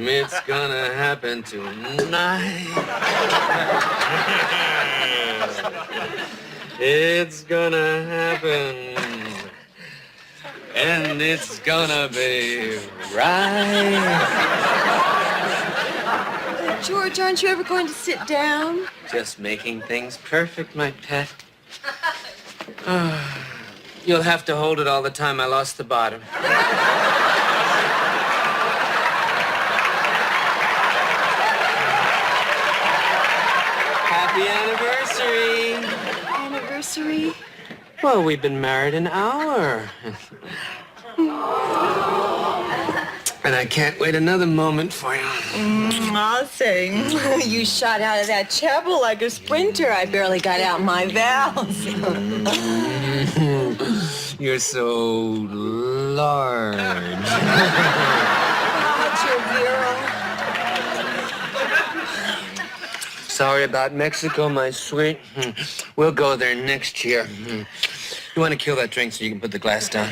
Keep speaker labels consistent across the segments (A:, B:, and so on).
A: It's gonna happen tonight. It's gonna happen. And it's gonna be right.
B: George, aren't you ever going to sit down?
A: Just making things perfect, my pet. You'll have to hold it all the time. I lost the bottom. Happy anniversary.
B: Anniversary?
A: Well, we've been married an hour. And I can't wait another moment for you.
B: I'll say, you shot out of that chapel like a sprinter. I barely got out my valves.
A: You're so large.
B: What's your Vera?
A: Sorry about Mexico, my sweet. We'll go there next year. You want to kill that drink so you can put the glass down?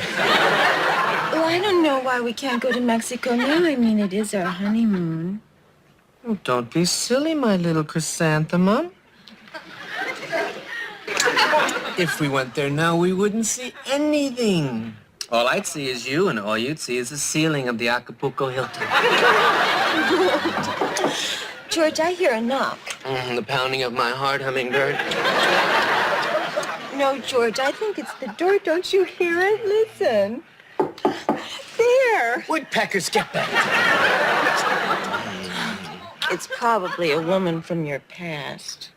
B: Well, I don't know why we can't go to Mexico now. I mean, it is our honeymoon.
A: Oh, don't be silly, my little chrysanthemum. If we went there now, we wouldn't see anything. All I'd see is you, and all you'd see is the ceiling of the Acapulco Hilton.
B: George, I hear a knock.
A: The pounding of my heart, hummingbird.
B: No, George, I think it's the door. Don't you hear it? Listen. There.
A: Woodpeckers, get back.
B: It's probably a woman from your past.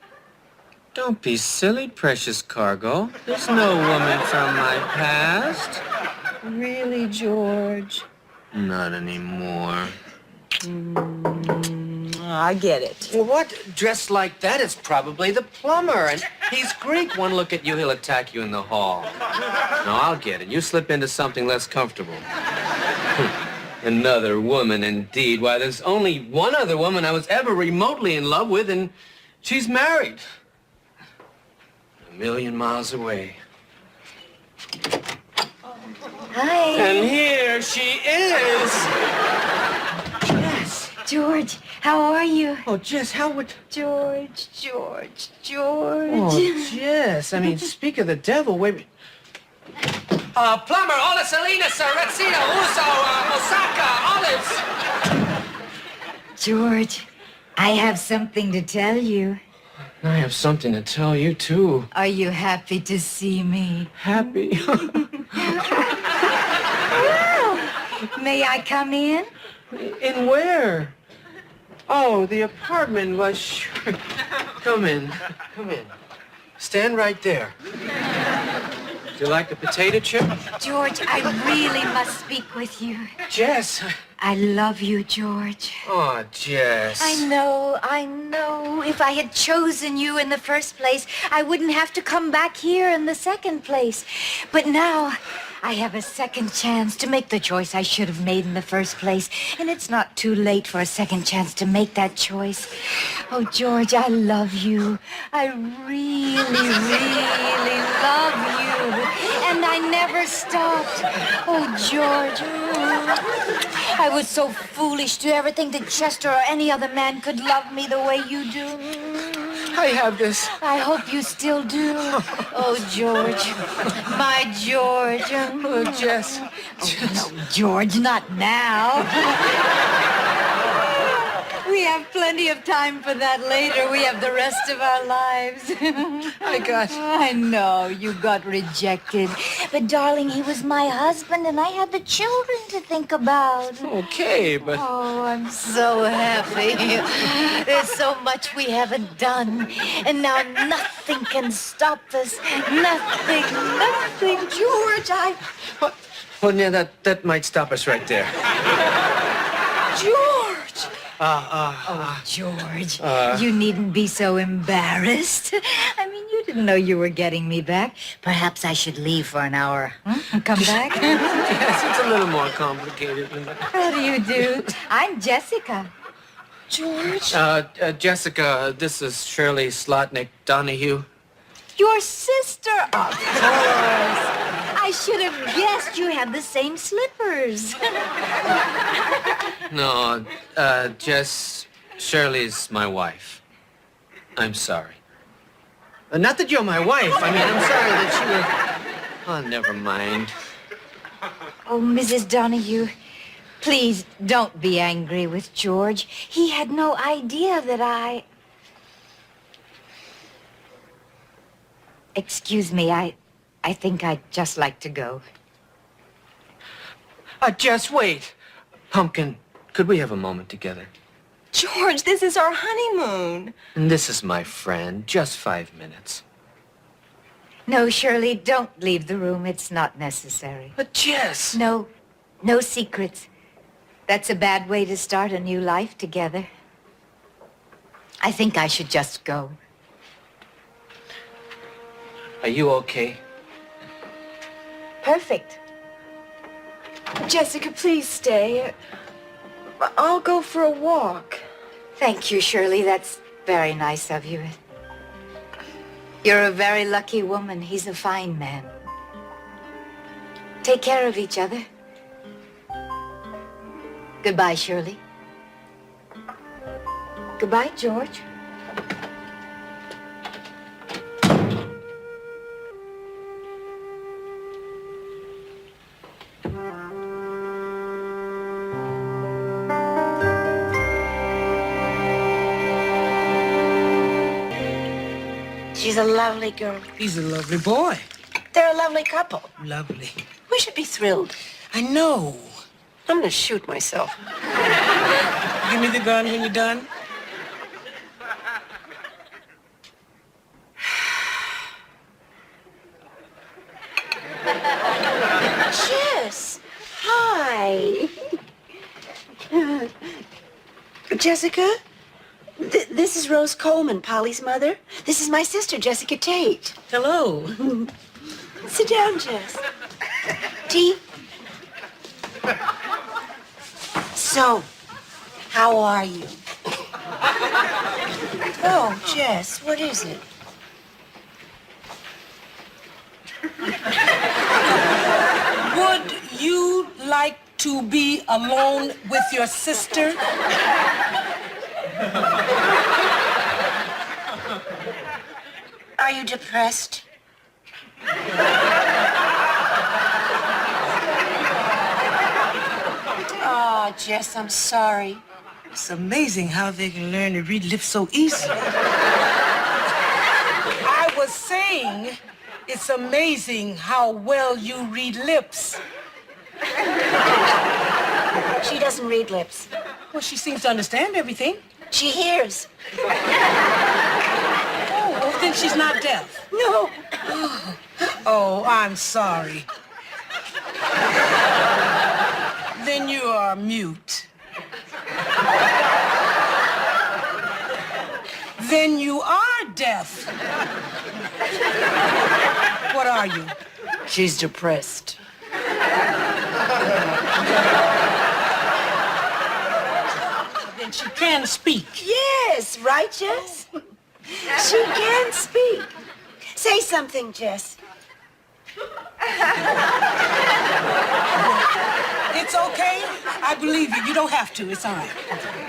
A: Don't be silly, precious cargo. There's no woman from my past.
B: Really, George?
A: Not anymore.
B: I get it.
A: Well, what? Dressed like that is probably the plumber, and he's Greek. One look at you, he'll attack you in the hall. No, I'll get it. You slip into something less comfortable. Another woman, indeed. Why, there's only one other woman I was ever remotely in love with, and she's married. 1,000,000 miles away.
B: Hi.
A: And here she is.
B: George, how are you?
A: Oh, Jess, how would...
B: George.
A: Oh, Jess, I mean, speak of the devil, wait... plumber, Ola Salinas, Retsina, Uso, Osaka, Olives.
C: George, I have something to tell you.
A: I have something to tell you, too.
C: Are you happy to see me?
A: Happy?
C: Well, may I come in?
A: In where? Oh, the apartment. Well, sure. Come in. Stand right there. Do you like a potato chip?
C: George, I really must speak with you.
A: Jess.
C: I love you, George.
A: Oh, Jess.
C: I know. If I had chosen you in the first place, I wouldn't have to come back here in the second place. But now, I have a second chance to make the choice I should have made in the first place. And it's not too late for a second chance to make that choice. Oh, George, I love you. I really, really love you. And I never stopped. Oh, George. I was so foolish to ever think that Chester or any other man could love me the way you do.
A: I have this.
C: I hope you still do. Oh, George. My George.
A: Oh, Jess.
C: Oh, no, George, not now. We have plenty of time for that later. We have the rest of our lives. I know, you got rejected. But, darling, he was my husband, and I had the children to think about.
A: Okay, but...
C: Oh, I'm so happy. There's so much we haven't done. And now nothing can stop us. Nothing.
B: George,
A: Well, yeah, that might stop us right there.
B: George!
C: George, you needn't be so embarrassed. I mean, you didn't know you were getting me back. Perhaps I should leave for an hour. And come back?
A: Yes, it's a little more complicated than that.
C: How do you do? I'm Jessica.
B: George?
A: Jessica, this is Shirley Slotnick Donahue.
C: Your sister, of course. I should have guessed you had the same slippers.
A: No, Jess, Shirley's my wife. I'm sorry. Not that you're my wife. I mean, I'm sorry that you were... Oh, never mind.
C: Oh, Mrs. Donahue, please don't be angry with George. He had no idea that I... Excuse me, I think I'd just like to go.
A: Jess, wait. Pumpkin, could we have a moment together?
B: George, this is our honeymoon.
A: And this is my friend. Just 5 minutes.
C: No, Shirley, don't leave the room. It's not necessary.
A: But Jess...
C: No secrets. That's a bad way to start a new life together. I think I should just go.
A: Are you okay?
C: Perfect.
B: Jessica, please stay. I'll go for a walk.
C: Thank you, Shirley. That's very nice of you. You're a very lucky woman. He's a fine man. Take care of each other. Goodbye, Shirley. Goodbye, George.
D: She's a lovely girl.
E: He's a lovely boy.
D: They're a lovely couple.
E: Lovely.
D: We should be thrilled.
E: I know.
D: I'm gonna shoot myself.
E: Give me the gun when you're done.
D: Jess! Hi. Jessica? This is Rose Coleman, Polly's mother. This is my sister, Jessica Tate.
E: Hello.
D: Sit down, Jess. Tea? So, how are you? Oh, Jess, what is it?
E: Would you like to be alone with your sister?
D: Are you depressed? Oh, Jess, I'm sorry.
E: It's amazing how they can learn to read lips so easily. I was saying, it's amazing how well you read lips.
D: She doesn't read lips.
E: Well, she seems to understand everything.
D: She hears.
E: Oh, well, then she's not deaf.
D: No.
E: Oh, I'm sorry. Then you are mute. Then you are deaf. What are you?
D: She's depressed.
E: Then she can speak.
D: Yes, right, Jess? She can speak. Say something, Jess.
E: It's okay. I believe you. You don't have to. It's all right.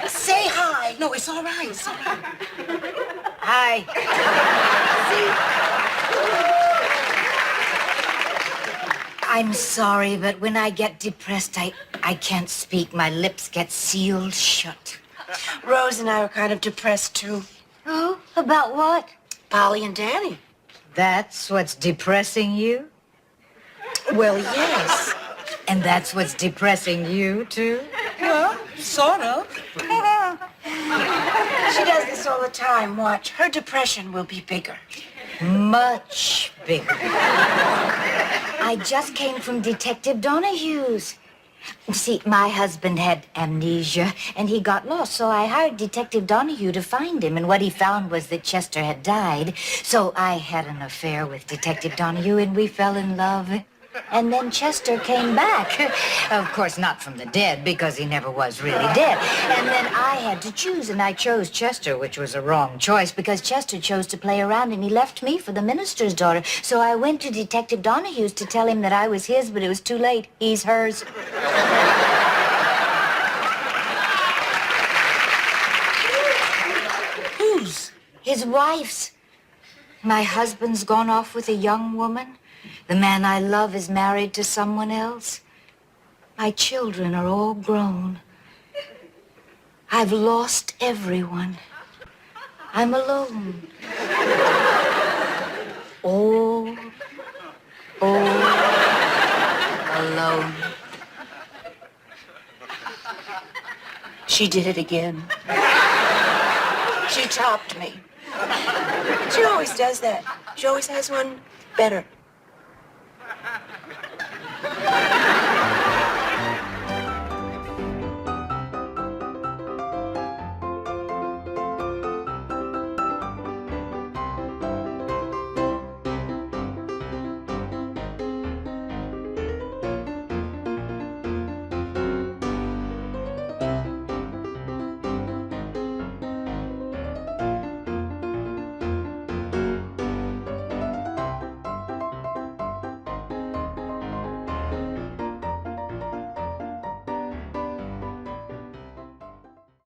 D: Say hi.
E: No, it's all right. It's all right.
C: Hi. I'm sorry, but when I get depressed, I can't speak. My lips get sealed shut.
D: Rose and I are kind of depressed, too.
C: Oh, about what?
D: Polly and Danny.
C: That's what's depressing you?
D: Well, yes.
C: And that's what's depressing you, too?
E: Well, sort of.
D: She does this all the time. Watch. Her depression will be bigger.
C: Much bigger. I just came from Detective Donahue's. See, my husband had amnesia, and he got lost, so I hired Detective Donahue to find him, and what he found was that Chester had died. So I had an affair with Detective Donahue, and we fell in love. And then Chester came back. Of course, not from the dead, because he never was really dead. And then I had to choose, and I chose Chester, which was a wrong choice, because Chester chose to play around, and he left me for the minister's daughter. So I went to Detective Donahue's to tell him that I was his, but it was too late. He's hers.
E: Whose?
C: His wife's. My husband's gone off with a young woman. The man I love is married to someone else. My children are all grown. I've lost everyone. I'm alone. All alone.
D: She did it again. She topped me. She always does that. She always has one better.